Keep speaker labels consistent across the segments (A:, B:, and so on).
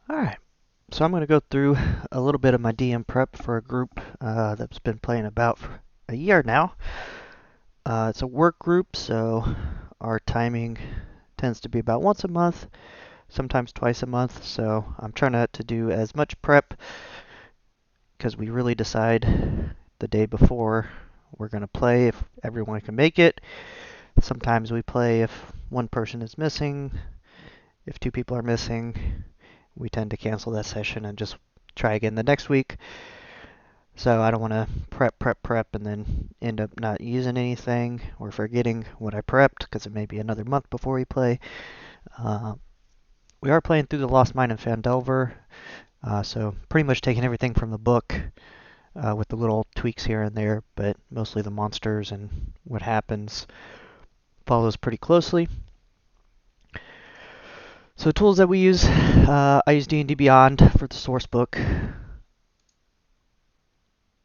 A: Alright, so I'm going to go through a little bit of my DM prep for a group that's been playing about for a year now. It's a work group, so our timing tends to be about once a month, sometimes twice a month. So I'm trying to do as much prep because we really decide the day before we're going to play if everyone can make it. Sometimes we play if one person is missing, if two people are missing. We tend to cancel that session and just try again the next week. So I don't want to prep, and then end up not using anything or forgetting what I prepped because it may be another month before we play. Uh, we are playing through the Lost Mine of Phandelver, so pretty much taking everything from the book with the little tweaks here and there, but mostly the monsters and what happens follows pretty closely. So tools that we use, I use D&D Beyond for the source book,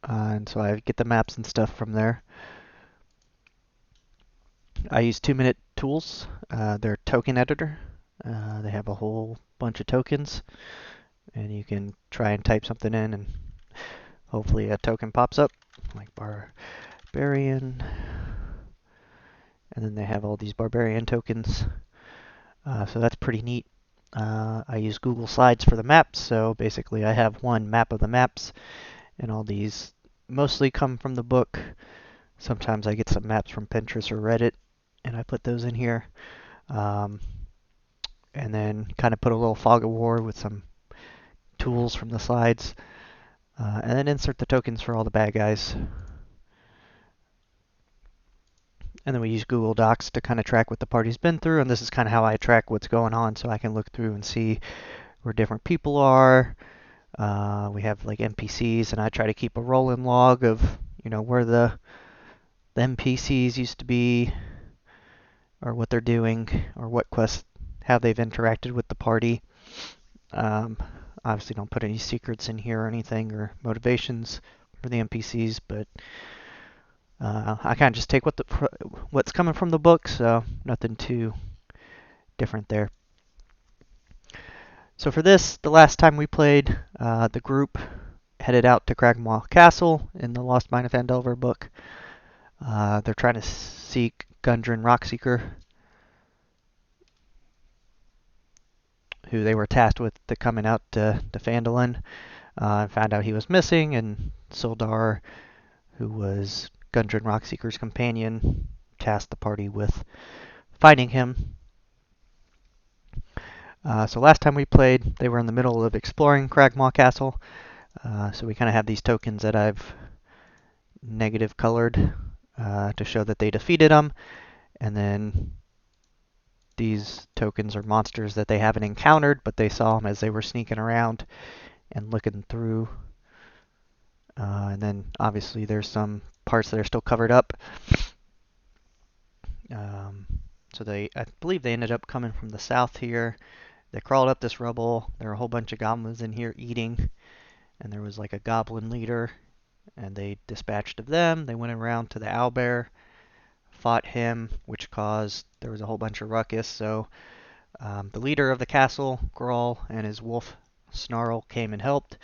A: and so I get the maps and stuff from there. I use 2-minute tools. They're token editor. They have a whole bunch of tokens, and you can try and type something in, and hopefully a token pops up, like barbarian. And then they have all these barbarian tokens, so that's pretty neat. I use Google Slides for the maps, so basically I have one map of the maps, and all these mostly come from the book. Sometimes I get some maps from Pinterest or Reddit, and I put those in here. Um, and then kind of put a little fog of war with some tools from the slides, and then insert the tokens for all the bad guys. And then we use Google Docs to kind of track what the party's been through, and this is kind of how I track what's going on, so I can look through and see where different people are. We have like NPCs, and I try to keep a rolling log of where the NPCs used to be, or what they're doing, or what quests, how they've interacted with the party. Um, Obviously, don't put any secrets in here or anything or motivations for the NPCs, but I kind of just take what's coming from the book, so nothing too different there. So for this, the last time we played, the group headed out to Crackmaw Castle in the Lost Mine of Phandelver book. They're trying to seek Gundren Rockseeker, who they were tasked with coming out to Phandalin. Found out he was missing, and Sildar, who was Gundren Rockseeker's companion, tasked the party with finding him. So last time we played, they were in the middle of exploring Crackmaw Castle. So we kind of have these tokens that I've negative colored to show that they defeated them. And then these tokens are monsters that they haven't encountered, but they saw them as they were sneaking around and looking through. And then obviously there's some parts that are still covered up. So I believe they ended up coming from the south here. They crawled up this rubble. There were a whole bunch of goblins in here eating, and there was like a goblin leader, and they dispatched of them. They went around to the owlbear, fought him, which caused there was a whole bunch of ruckus. So the leader of the castle, Grawl, and his wolf Snarl came and helped,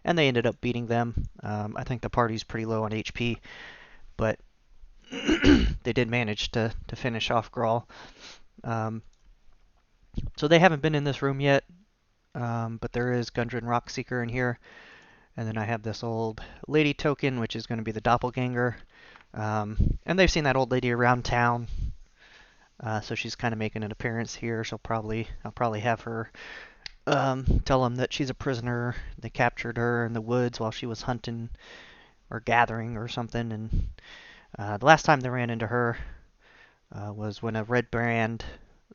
A: and they ended up beating them. I think the party's pretty low on HP, but they did manage to finish off Grawl. So they haven't been in this room yet, but there is Gundren Rockseeker in here. And then I have this old lady token, which is going to be the doppelganger. And they've seen that old lady around town, so she's kind of making an appearance here. I'll probably have her tell them that she's a prisoner. They captured her in the woods while she was hunting or gathering or something. And the last time they ran into her was when a Red Brand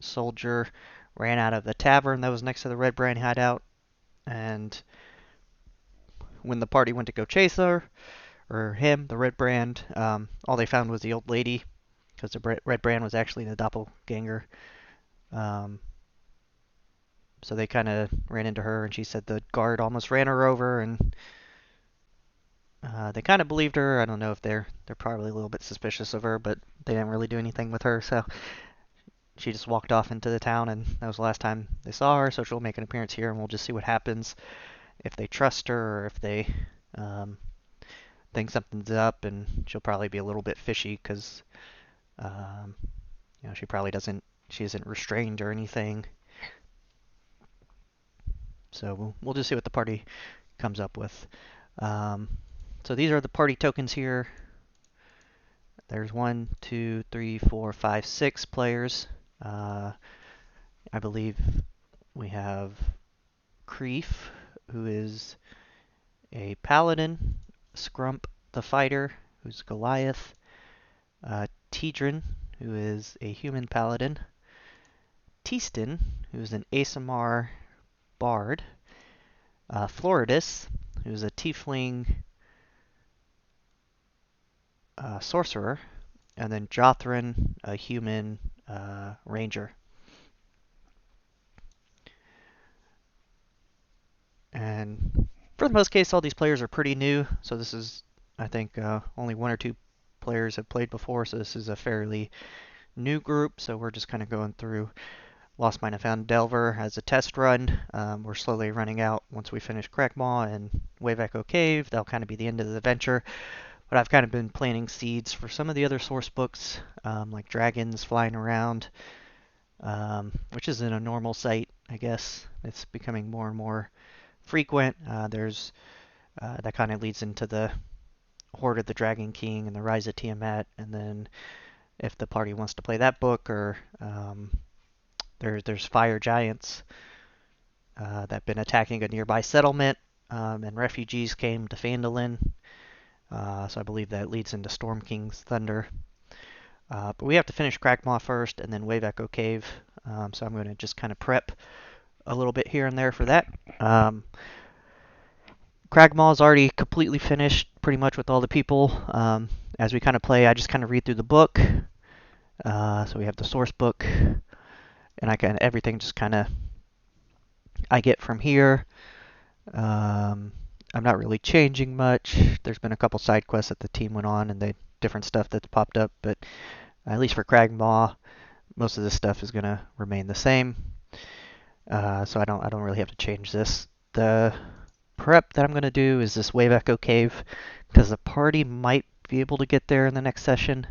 A: soldier ran out of the tavern that was next to the Red Brand hideout. And when the party went to go chase her, or him, the Red Brand, all they found was the old lady, because the Red Brand was actually the doppelganger. Um, so they kind of ran into her, and she said the guard almost ran her over, and they kind of believed her. I don't know if they're probably a little bit suspicious of her, but they didn't really do anything with her. So she just walked off into the town, and that was the last time they saw her. So she'll make an appearance here, and we'll just see what happens, if they trust her or if they um, think something's up. And she'll probably be a little bit fishy because um, she probably doesn't, she isn't restrained or anything. So we'll just see what the party comes up with. Um, so these are the party tokens here. There's 1, 2, 3, 4, 5, 6 players. I believe we have Creef, who is a paladin, Scrump the fighter, who's Goliath, Tidrin, who is a human paladin, Teaston, who's an ASMR bard, Floridus, who's a tiefling sorcerer, and then Jothrin, a human ranger. And for the most case, all these players are pretty new. So this is, I think, only 1 or 2 players have played before. So this is a fairly new group. So we're just kind of going through Lost Mine and Found Delver as a test run. We're slowly running out once we finish Crackmaw and Wave Echo Cave. That'll kind of be the end of the venture. But I've kind of been planting seeds for some of the other source books, like dragons flying around, which isn't a normal sight, I guess. It's becoming more and more frequent. There's that kind of leads into the Horde of the Dragon King and the Rise of Tiamat, and then if the party wants to play that book, or there's fire giants that have been attacking a nearby settlement, and refugees came to Phandalin. So I believe that leads into Storm King's Thunder. But we have to finish Crackmaw first, and then Wave Echo Cave. So I'm going to just kind of prep a little bit here and there for that. Crackmaw is already completely finished, pretty much with all the people. As we kind of play, I just kind of read through the book. So we have the source book, and everything just kind of I get from here. I'm not really changing much. There's been a couple side quests that the team went on, and different stuff that's popped up, but at least for Crackmaw, most of this stuff is going to remain the same. So I don't really have to change this. The prep that I'm going to do is this Wave Echo Cave, because the party might be able to get there in the next session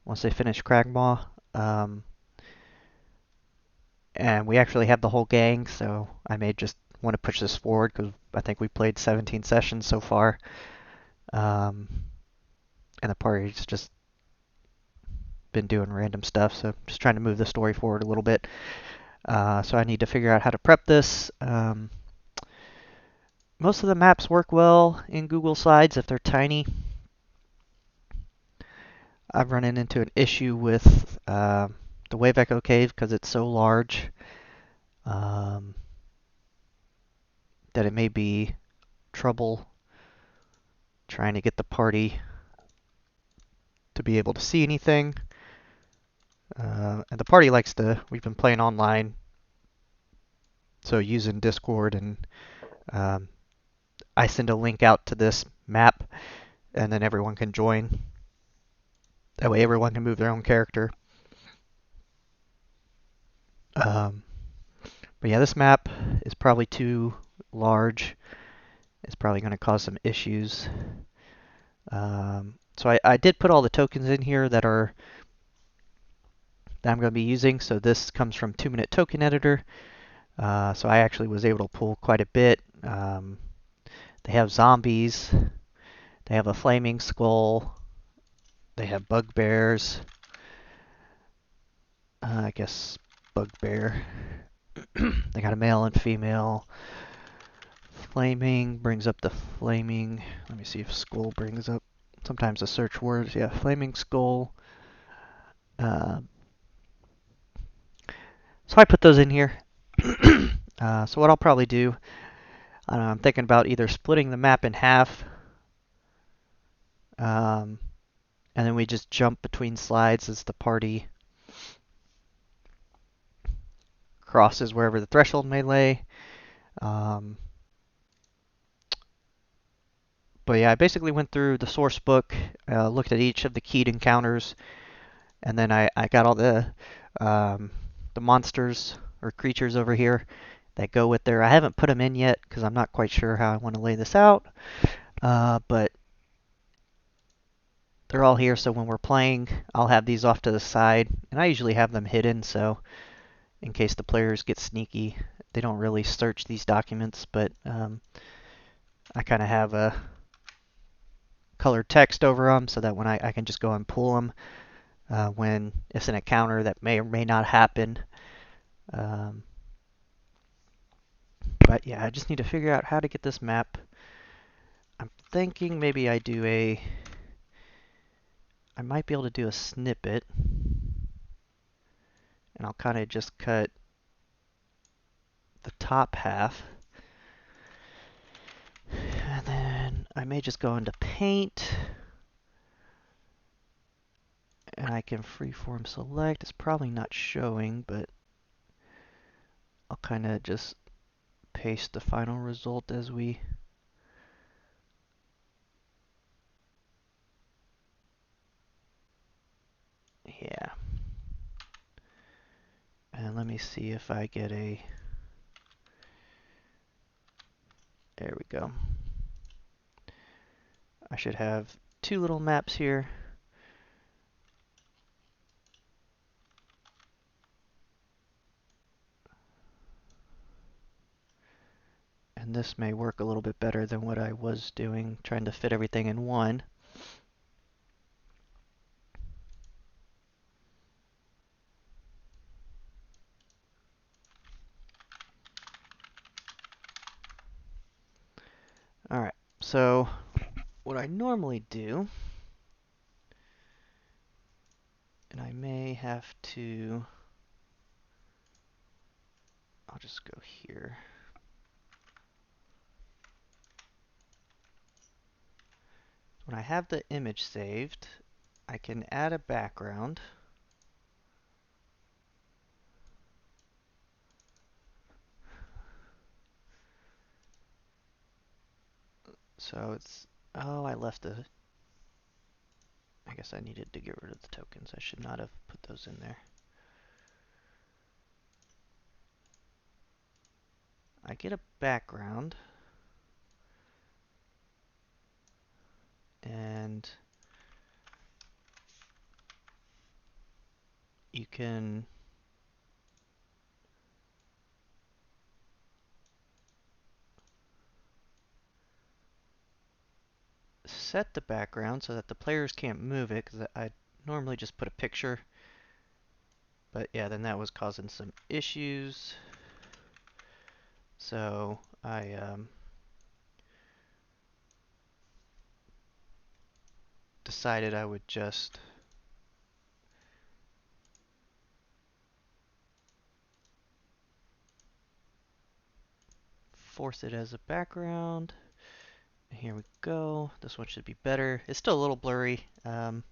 A: once they finish Crackmaw. And we actually have the whole gang, so I may just want to push this forward because I think we played 17 sessions so far. And the party's just been doing random stuff, so just trying to move the story forward a little bit. So I need to figure out how to prep this. Most of the maps work well in Google Slides if they're tiny. I've run into an issue with the Wave Echo Cave because it's so large that it may be trouble trying to get the party to be able to see anything. And the party likes to, we've been playing online, so using Discord, and I send a link out to this map, and then everyone can join. That way everyone can move their own character. But yeah, this map is probably too large. It's probably going to cause some issues. So I did put all the tokens in here that I'm going to be using. So this comes from 2-Minute Token Editor. So I actually was able to pull quite a bit. They have zombies. They have a flaming skull. They have bugbears. I guess bugbear. They got a male and female. Flaming brings up the flaming. Let me see if skull brings up. Sometimes the search words. Yeah, flaming skull. So I put those in here. So what I'll probably do, I'm thinking about either splitting the map in half, and then we just jump between slides as the party crosses wherever the threshold may lay. But yeah, I basically went through the source book, looked at each of the keyed encounters, and then I got all the um, the monsters or creatures over here that go with there. I haven't put them in yet because I'm not quite sure how I want to lay this out. But they're all here, so when we're playing, I'll have these off to the side, and I usually have them hidden, so in case the players get sneaky, they don't really search these documents, but I kind of have a colored text over them so that when I can just go and pull them when it's an encounter that may or may not happen. Um, but yeah, I just need to figure out how to get this map. I'm thinking maybe I might be able to do a snippet, and I'll kind of just cut the top half. And then I may just go into paint, and I can freeform select. It's probably not showing, but I'll kind of just paste the final result as we... Yeah. And let me see if I get a... There we go. I should have two little maps here. And this may work a little bit better than what I was doing, trying to fit everything in one. Alright, so what I normally do, and I may have to... I'll just go here. When I have the image saved, I can add a background. So it's... Oh, I left the... I guess I needed to get rid of the tokens. I should not have put those in there. I get a background. And you can set the background so that the players can't move it, because I normally just put a picture. But yeah, then that was causing some issues. So I decided I would just force it as a background. Here we go. This one should be better. It's still a little blurry. No,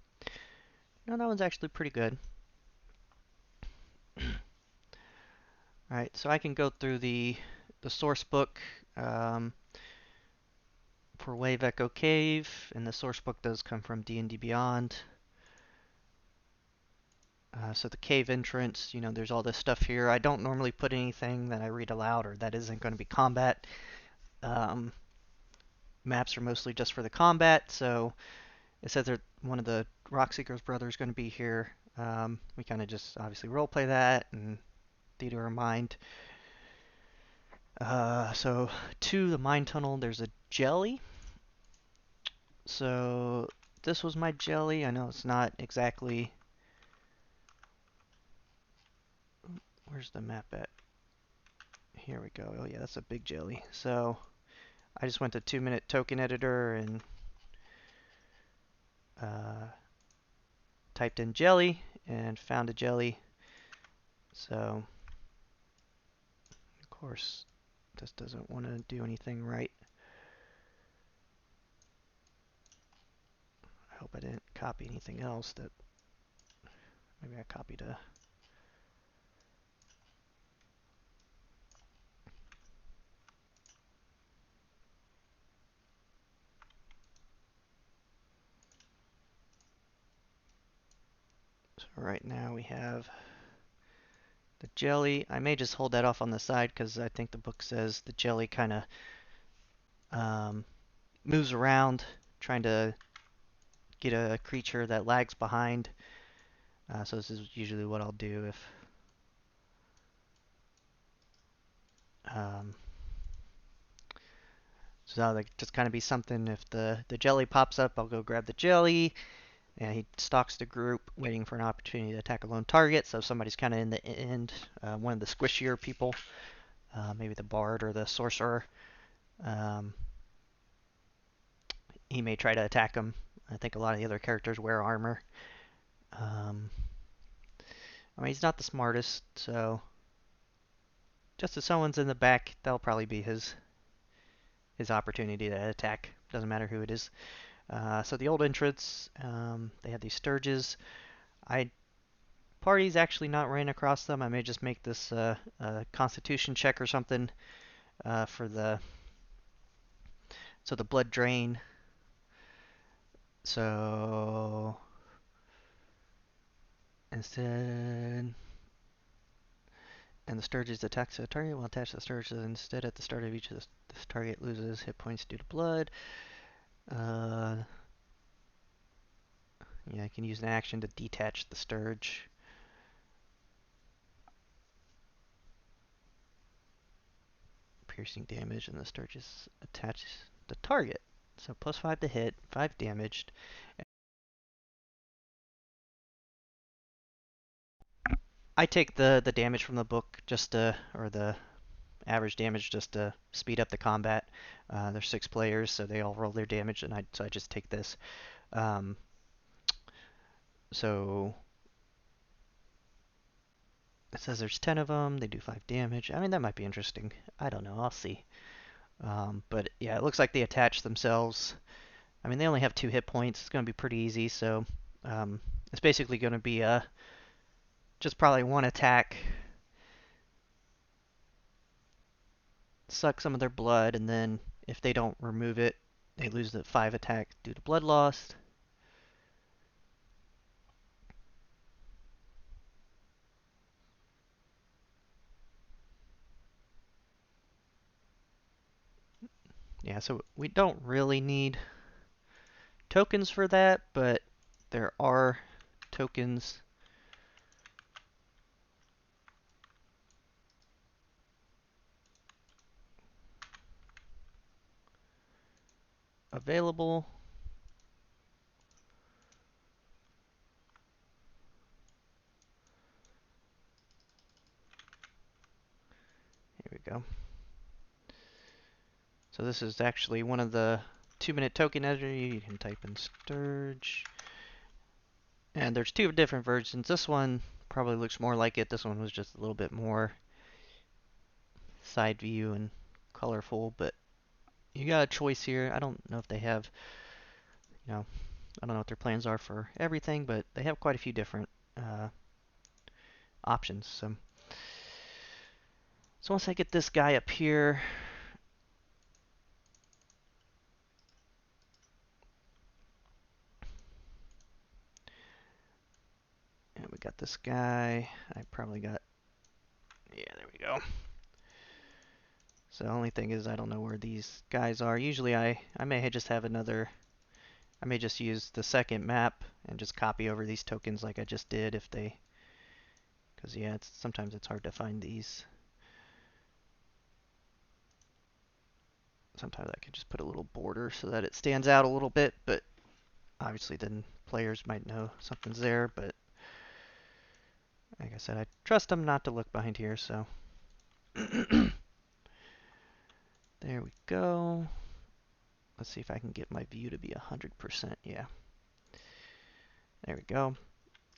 A: that one's actually pretty good. Alright, so I can go through the source book for Wave Echo Cave, and the source book does come from D&D Beyond. So the cave entrance, you know, there's all this stuff here. I don't normally put anything that I read aloud or that isn't going to be combat. Maps are mostly just for the combat, so it says that one of the Rockseeker's brothers is going to be here. We kind of just obviously roleplay that and theater of mind. So to the mine tunnel, there's a jelly. So this was my jelly. I know it's not exactly... Where's the map at? Here we go. Oh yeah, that's a big jelly. So I just went to 2-minute token editor and typed in jelly and found a jelly. So of course this doesn't want to do anything right. I hope I didn't copy anything else that maybe I copied a... So right now we have The jelly, I may just hold that off on the side because I think the book says the jelly kind of um, moves around trying to get a creature that lags behind. So this is usually what I'll do if um, so that'll like just kind of be something. If the jelly pops up, I'll go grab the jelly, and he stalks the group, waiting for an opportunity to attack a lone target. So if somebody's kind of in the end, one of the squishier people, maybe the bard or the sorcerer, um, he may try to attack him. I think a lot of the other characters wear armor. Um, I mean, he's not the smartest, so just if someone's in the back, that'll probably be his opportunity to attack. Doesn't matter who it is. So the old entrants, they had these Sturges. I Party's actually not ran across them. I may just make this a Constitution check or something for the blood drain. So instead, and the Sturges attacks a target will attach the Sturge. Instead, at the start of each of this target loses hit points due to blood. Uh, yeah, I can use an action to detach the Sturge. Piercing damage, and the Sturges attach the target. So plus 5 to hit, 5 damaged. I take the damage from the book just to, or the average damage just to speed up the combat. There's 6 players, so they all roll their damage, and so I just take this. Um, so it says there's 10 of them. They do 5 damage. I mean, that might be interesting. I don't know. I'll see. But yeah, it looks like they attach themselves. I mean, they only have 2 hit points. It's going to be pretty easy. So it's basically going to be just probably one attack, suck some of their blood, and then if they don't remove it, they lose the 5 attack due to blood loss. Yeah, so we don't really need tokens for that, but there are tokens available. Here we go. So this is actually one of the 2-minute token editor. You can type in Sturge. And there's 2 different versions. This one probably looks more like it. This one was just a little bit more side view and colorful, but you got a choice here. I don't know if they have, I don't know what their plans are for everything, but they have quite a few different options. So once I get this guy up here, and we got this guy. I probably got, yeah, there we go. So the only thing is I don't know where these guys are. Usually I may just have another, I may just use the second map and just copy over these tokens like I just did if they, because yeah, sometimes it's hard to find these. Sometimes I can just put a little border so that it stands out a little bit, but obviously then players might know something's there, but like I said, I trust them not to look behind here, so. There we go. Let's see if I can get my view to be 100%. Yeah. There we go.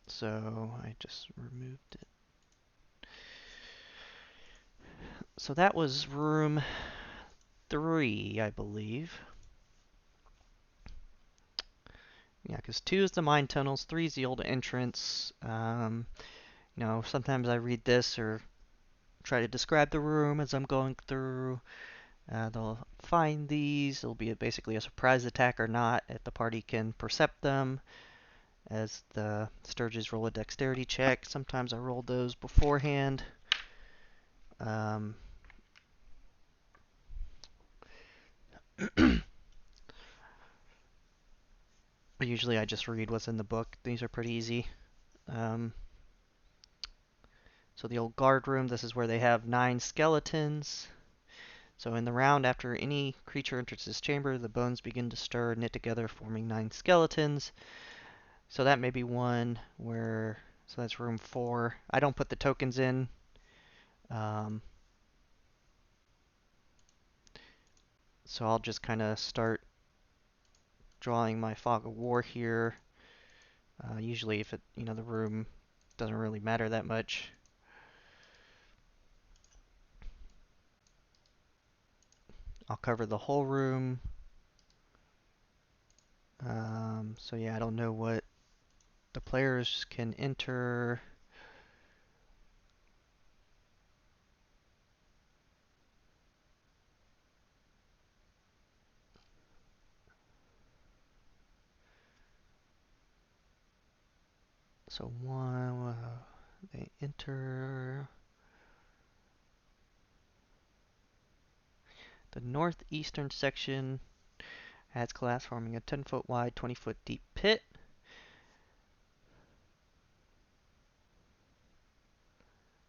A: So I just removed it. So that was room 3, I believe. Yeah, because 2 is the mine tunnels, 3 is the old entrance. Sometimes I read this or try to describe the room as I'm going through. They'll find these. It'll be basically a surprise attack or not if the party can percept them. As the Sturges roll a dexterity check. Sometimes I roll those beforehand. Um, Usually I just read what's in the book. These are pretty easy. Um, so the old guard room, this is where they have 9 skeletons. So in the round, after any creature enters this chamber, the bones begin to stir and knit together, forming 9 skeletons. So that may be one where, so that's room 4. I don't put the tokens in. Um, so I'll just kind of start drawing my fog of war here. Usually if the room doesn't really matter that much. I'll cover the whole room. So yeah, I don't know what the players can enter. So one, they enter the northeastern section. Has collapsed, forming a 10-foot wide, 20-foot deep pit.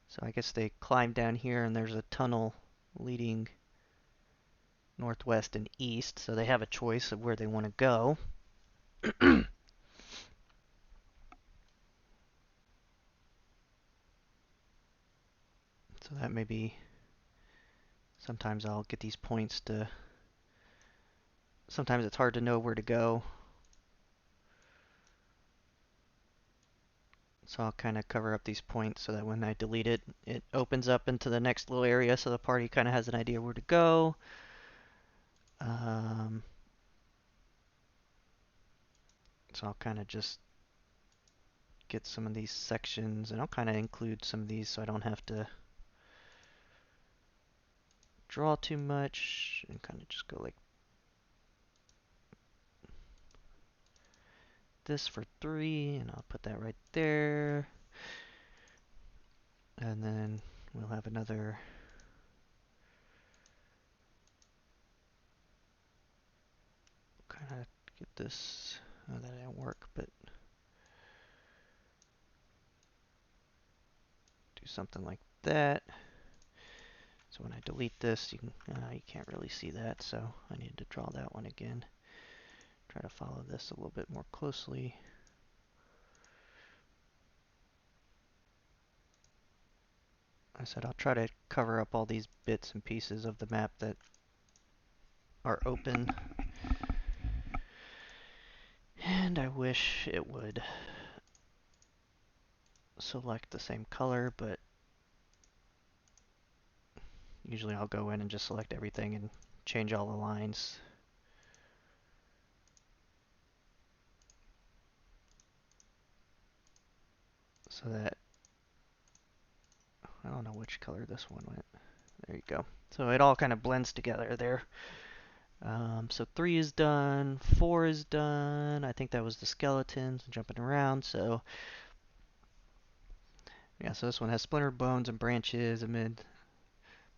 A: So I guess they climb down here, and there's a tunnel leading northwest and east. So they have a choice of where they want to go. So that may be. Sometimes I'll get these points to. Sometimes it's hard to know where to go. So I'll kind of cover up these points so that when I delete it, it opens up into the next little area so the party kind of has an idea where to go. So I'll kind of just get some of these sections, and I'll kind of include some of these so I don't have to draw too much, and kind of just go like this for 3, and I'll put that right there. And then we'll have another. Kind of get this. Oh, that didn't work, but do something like that. So when I delete this, you can't really see that, so I need to draw that one again. Try to follow this a little bit more closely. I said I'll try to cover up all these bits and pieces of the map that are open. And I wish it would select the same color, but usually I'll go in and just select everything and change all the lines. So that, I don't know which color this one went. There you go. So it all kind of blends together there. So 3 is done, 4 is done. I think that was the skeletons jumping around. So yeah, so this one has splintered bones and branches amid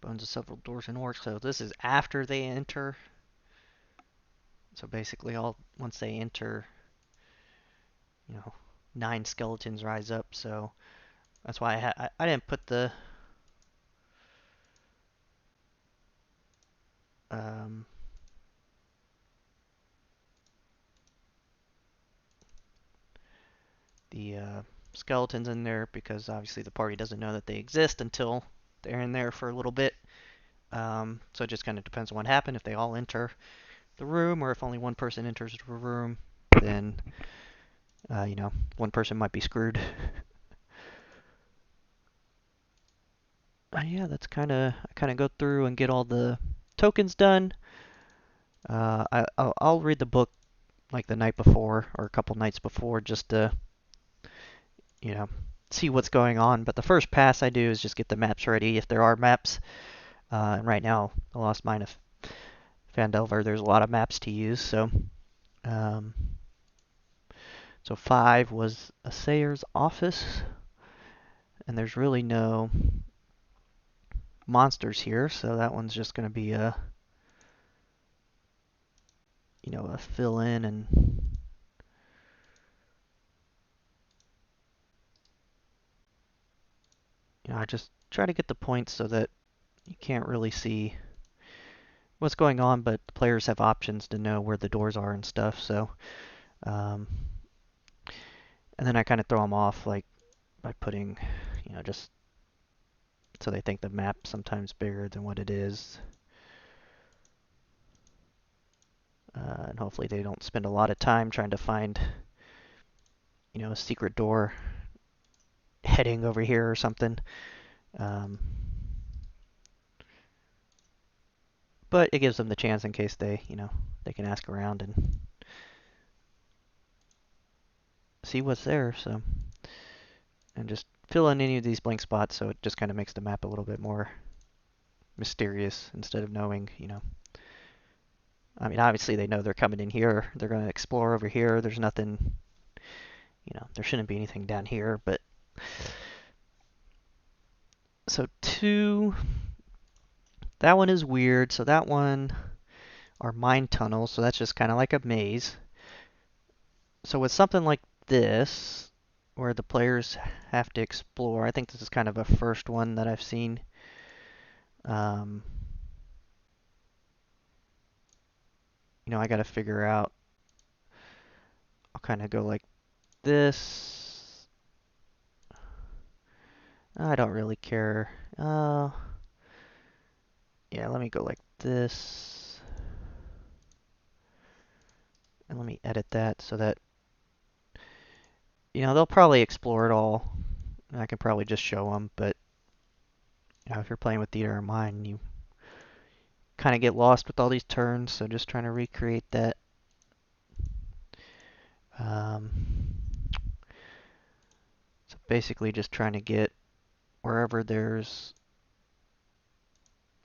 A: bones of several dwarves and orcs. So this is after they enter. So basically, once they enter, 9 skeletons rise up. So that's why I didn't put um, the skeletons in there, because obviously the party doesn't know that they exist until they're in there for a little bit. So it just kind of depends on what happened. If they all enter the room, or if only one person enters the room, then one person might be screwed. Yeah, that's I kind of go through and get all the tokens done. I'll read the book like the night before or a couple nights before, just to you know see what's going on. But the first pass I do is just get the maps ready if there are maps. And right now, the Lost Mine of Phandelver, there's a lot of maps to use. Um, so 5 was Assayer's Office, and there's really no monsters here, so that one's just going to be a, a fill in, and I just try to get the points so that you can't really see what's going on, but the players have options to know where the doors are and stuff. So, and then I kind of throw them off, like by putting, just so they think the map's sometimes bigger than what it is. And hopefully they don't spend a lot of time trying to find, a secret door heading over here or something. But it gives them the chance in case they can ask around and see what's there. So, and just fill in any of these blank spots, so it just kind of makes the map a little bit more mysterious instead of knowing, I mean, obviously they know they're coming in here. They're going to explore over here. There's nothing, there shouldn't be anything down here. But so 2, that one is weird. So that one are mine tunnels. So that's just kind of like a maze. So with something like this, where the players have to explore, I think this is kind of a first one that I've seen. I got to figure out. I'll kind of go like this. I don't really care. Yeah, let me go like this. And let me edit that so that, they'll probably explore it all. I can probably just show them, but, if you're playing with theater of mind, you kind of get lost with all these turns, so just trying to recreate that. So basically just trying to get wherever there's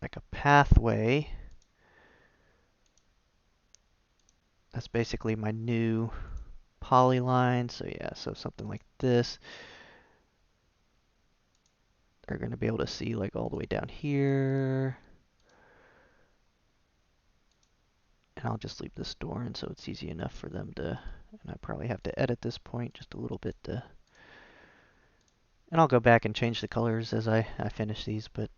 A: like a pathway. That's basically my new polyline. So yeah, so something like this. They're going to be able to see like all the way down here. And I'll just leave this door in so it's easy enough for them to, and I probably have to edit this point just a little bit to, and I'll go back and change the colors as I finish these, but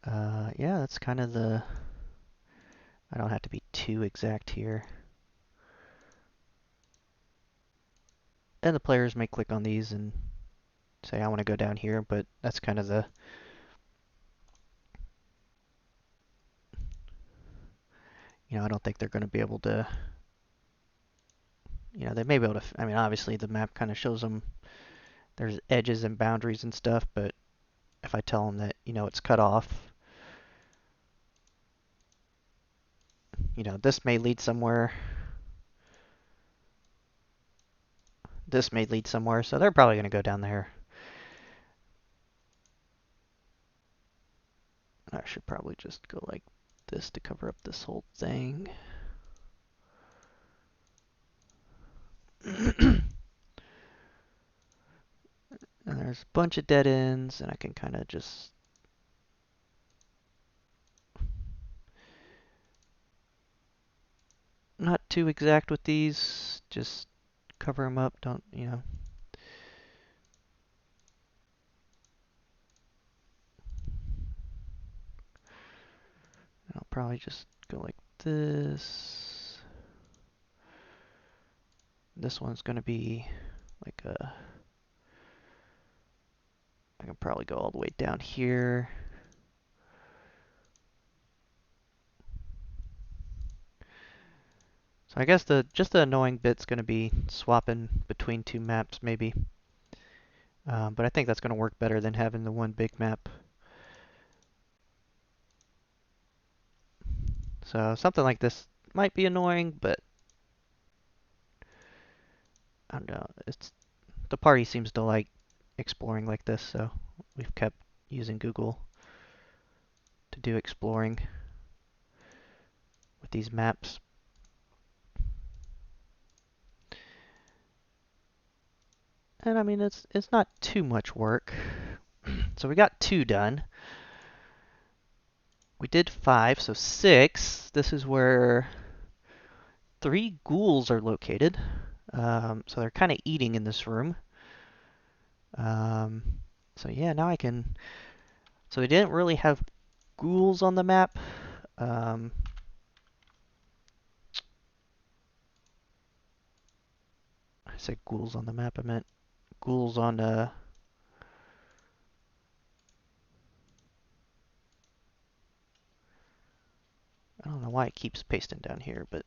A: yeah, that's kind of I don't have to be too exact here. And the players may click on these and say, I want to go down here, but that's kind of I don't think they're going to be able to, they may be able to, I mean, obviously the map kind of shows them there's edges and boundaries and stuff, but if I tell them that, it's cut off, this may lead somewhere. This may lead somewhere, so they're probably going to go down there. I should probably just go like this to cover up this whole thing. And there's a bunch of dead ends, and I can kind of just not too exact with these, just cover them up, don't, I'll probably just go like this. This one's going to be like I can probably go all the way down here. So I guess just the annoying bit's going to be swapping between 2 maps maybe. But I think that's going to work better than having the one big map. So something like this might be annoying, but I don't know. The party seems to like exploring like this, so we've kept using Google to do exploring with these maps. And I mean, it's not too much work. So we got 2 done. We did 5, so 6. This is where 3 ghouls are located. So they're kind of eating in this room. Um, so yeah, now I can... So we didn't really have ghouls on the map. I said ghouls on the map, I meant ghouls on... I don't know why it keeps pasting down here, but...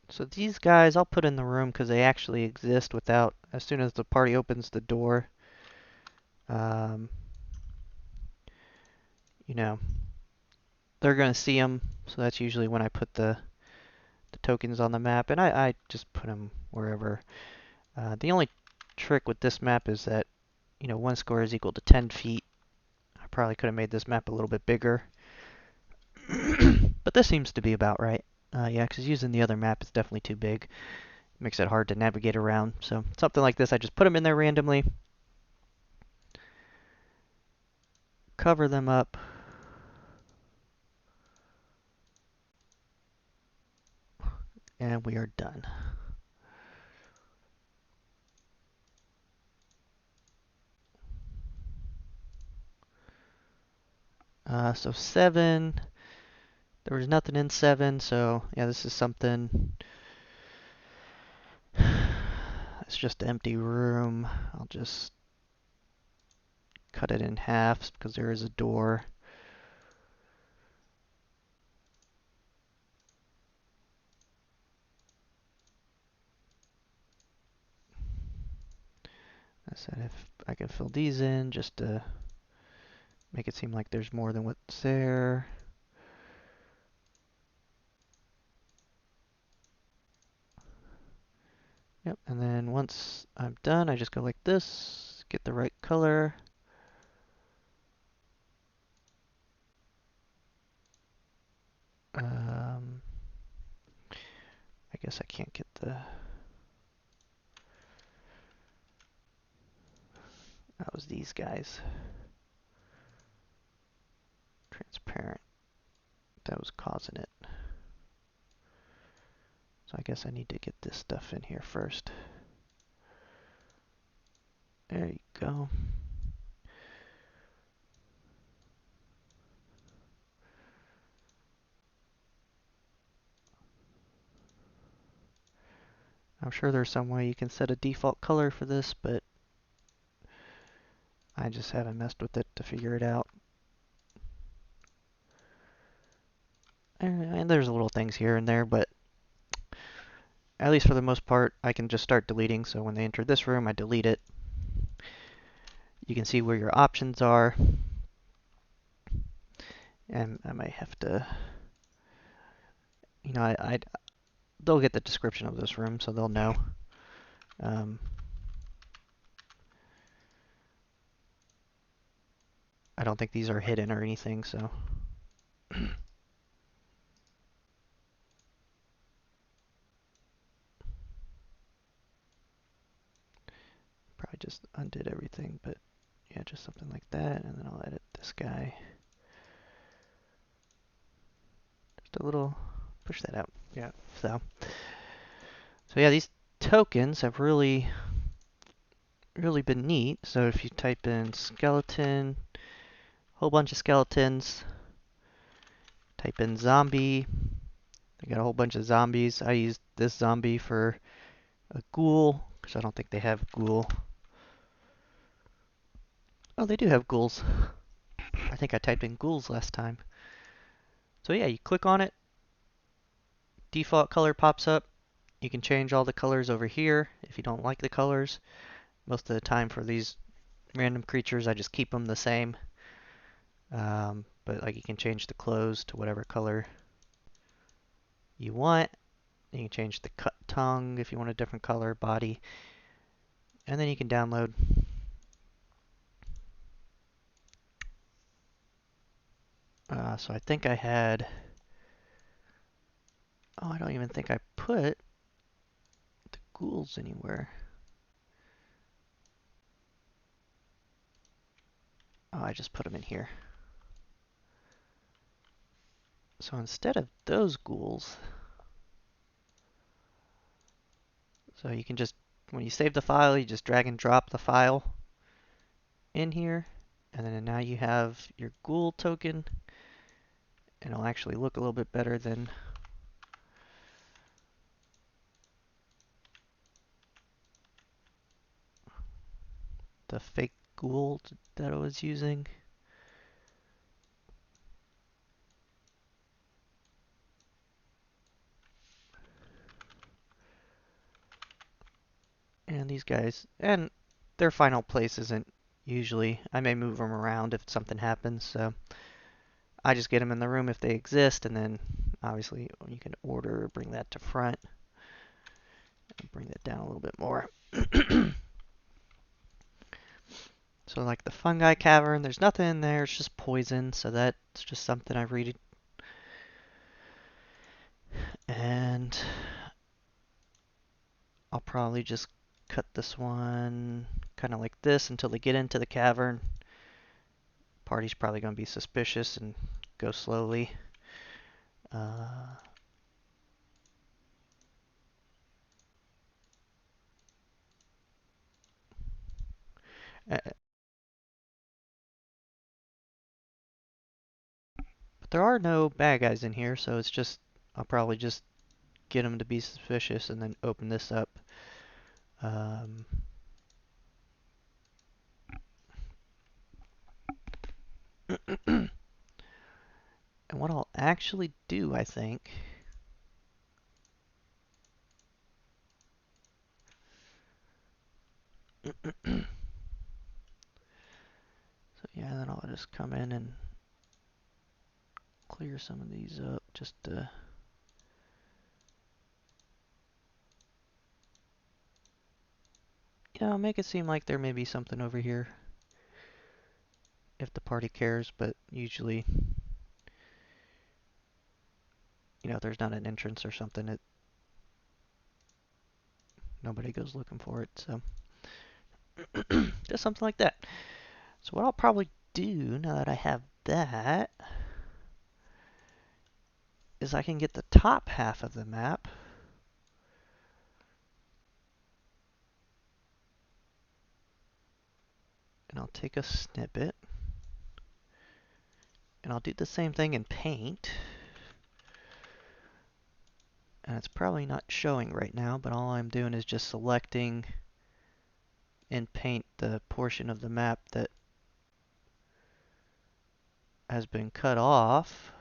A: So these guys I'll put in the room because they actually exist without... As soon as the party opens the door, um, you know, they're going to see them. So that's usually when I put the tokens on the map. And I just put them wherever. The only trick with this map is that, you know, 1 square is equal to 10 feet. I probably could have made this map a little bit bigger. But this seems to be about right. Yeah, because using the other map is definitely too big. It makes it hard to navigate around. So something like this, I just put them in there randomly. Cover them up. And we are done. So 7, there was nothing in 7, so yeah, this is something. It's just an empty room. I'll just cut it in half because there is a door. I said if I can fill these in just to make it seem like there's more than what's there. Yep, and then once I'm done, I just go like this, get the right color. I guess I can't get the... That was these guys. Transparent. That was causing it. So I guess I need to get this stuff in here first. There you go. I'm sure there's some way you can set a default color for this, but I just haven't messed with it to figure it out. And there's little things here and there, but at least for the most part, I can just start deleting. So when they enter this room, I delete it. You can see where your options are. And I might have to, you know, they'll get the description of this room, so they'll know. I don't think these are hidden or anything, so. Probably just undid everything, but yeah, just something like that, and then I'll edit this guy. Just a little, push that out. Yeah, so yeah, these tokens have really been neat. So if you type in skeleton, whole bunch of skeletons, type in zombie, I got a whole bunch of zombies. I used this zombie for a ghoul, because I don't think they have ghoul. Oh, they do have ghouls. I think I typed in ghouls last time. So yeah, you click on it, default color pops up. You can change all the colors over here if you don't like the colors. Most of the time for these random creatures, I just keep them the same. But like you can change the clothes to whatever color you want. You can change the cut tongue if you want a different color, body. And then you can download So I think I had... Oh, I don't even think I put the ghouls anywhere. Oh, I just put them in here. So instead of those ghouls, so you can just, when you save the file, you just drag and drop the file in here, and then now you have your ghoul token, and it'll actually look a little bit better than the fake ghoul that I was using. And these guys, and their final place isn't usually, I may move them around if something happens, so I just get them in the room if they exist, and then obviously you can order, bring that to front, and bring that down a little bit more. So like the fungi cavern, there's nothing in there, it's just poison, so that's just something I read. And I'll probably just cut this one kind of like this until they get into the cavern. Party's probably going to be suspicious and go slowly. Uh, but there are no bad guys in here, so it's just, I'll probably just get them to be suspicious and then open this up. Um, and what I'll actually do, I think, so yeah, then I'll just come in and clear some of these up just to, make it seem like there may be something over here if the party cares, but usually, if there's not an entrance or something, nobody goes looking for it, so just something like that. So what I'll probably do now that I have that is I can get the top half of the map and I'll take a snippet and I'll do the same thing in paint. And it's probably not showing right now, but all I'm doing is just selecting in paint the portion of the map that has been cut off.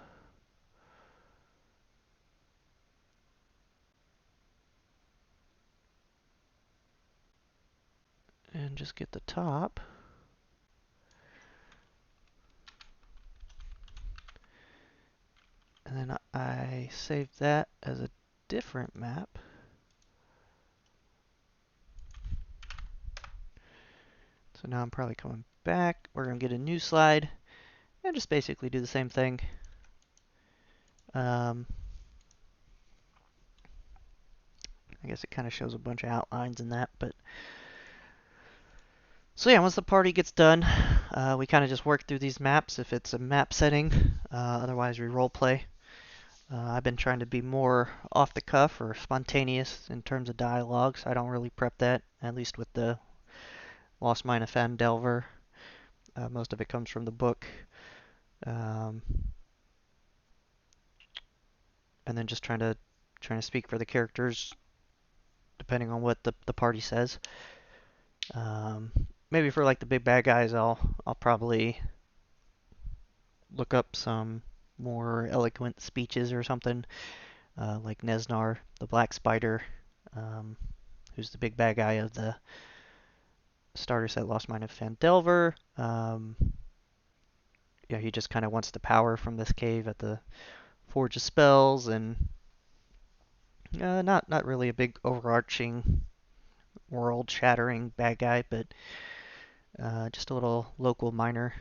A: And just get the top. And then I save that as a different map. So now I'm probably coming back. We're going to get a new slide and just basically do the same thing. I guess it kind of shows a bunch of outlines in that, but so yeah, once the party gets done, we kind of just work through these maps if it's a map setting. Otherwise, we role play. I've been trying to be more off the cuff or spontaneous in terms of dialogue, so I don't really prep that, at least with the Lost Mine of Phandelver. Most of it comes from the book. Um, and then just trying to speak for the characters depending on what the party says. Maybe for like the big bad guys, I'll probably look up some more eloquent speeches or something, like Nesnar, the Black Spider, who's the big bad guy of the starter set Lost Mine of Phandelver. Yeah, he just kind of wants the power from this cave at the Forge of Spells, and not really a big overarching world-shattering bad guy, but just a little local miner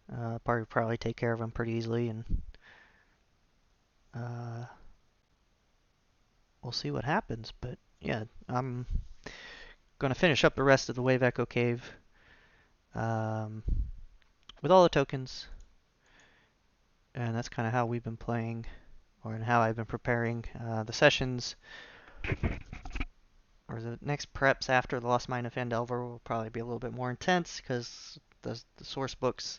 A: Probably take care of them pretty easily, and uh, we'll see what happens. But yeah, I'm gonna finish up the rest of the Wave Echo Cave um, with all the tokens, and that's kind of how we've been playing, or how I've been preparing the sessions. Or the next preps after the Lost Mine of Phandelver will probably be a little bit more intense because the source books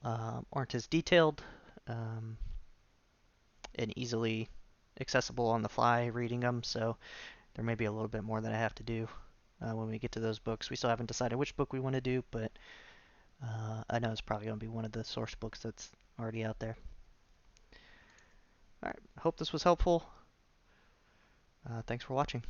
A: aren't as detailed um, and easily accessible on the fly reading them. So there may be a little bit more that I have to do when we get to those books. We still haven't decided which book we want to do, but I know it's probably going to be one of the source books that's already out there. All right, I hope this was helpful. Thanks for watching.